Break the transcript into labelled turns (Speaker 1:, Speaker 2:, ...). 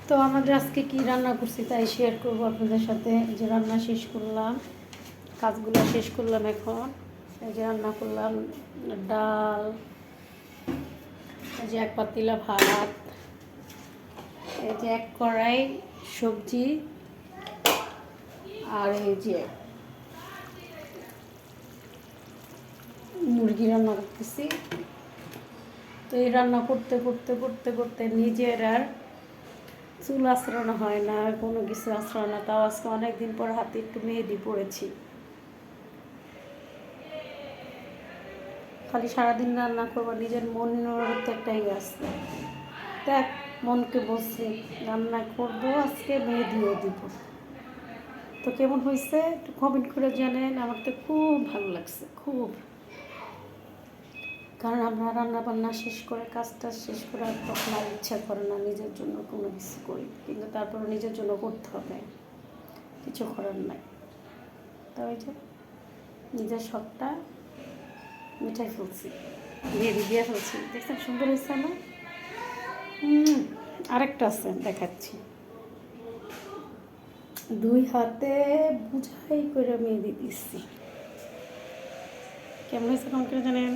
Speaker 1: তো আমাদের আজকে কি রান্না করছি তাই শেয়ার করবো আপনাদের সাথে। যে রান্না শেষ করলাম, কাজগুলো শেষ করলাম, এখন এই যে রান্না করলাম ডাল, এই যে এক পাতিলা ভাত, এই যে এক কড়াই সবজি, আর এই যে মুরগি রান্না করতেছি। তো এই রান্না করতে করতে করতে করতে নিজের আর চুল আঁচড়ানো হয় না, কোনো কিছু আঁচড়ানো না। তাও আজকে অনেকদিন পর হাতে একটু মেহেদি পড়েছি। খালি সারাদিন রান্না করবো, নিজের মনের তো একটাই আছে। দেখ, মনকে বসে রান্না করবো, আজকে মেহেদিও দিব। তো কেমন হয়েছে একটু কমেন্ট করে জানেন। আমার তো খুব ভালো লাগছে, খুব। কারণ আমরা রান্না বান্না শেষ করে, কাজটা শেষ করে আর তখন আর ইচ্ছা করে না নিজের জন্য কোনো কিছু করি, কিন্তু তারপরে নিজের জন্য করতে হবে, কিছু করার নাই। তবে যে নিজের শখটা মিঠাই ফেলছি, দিয়ে ফেলছি। দেখছেন সুন্দর হয়েছে না? আরেকটা আছে, দেখাচ্ছি। দুই হাতে বুঝাই করে মেহেদি দিচ্ছি। কেমন হয়েছে কম করে জানেন?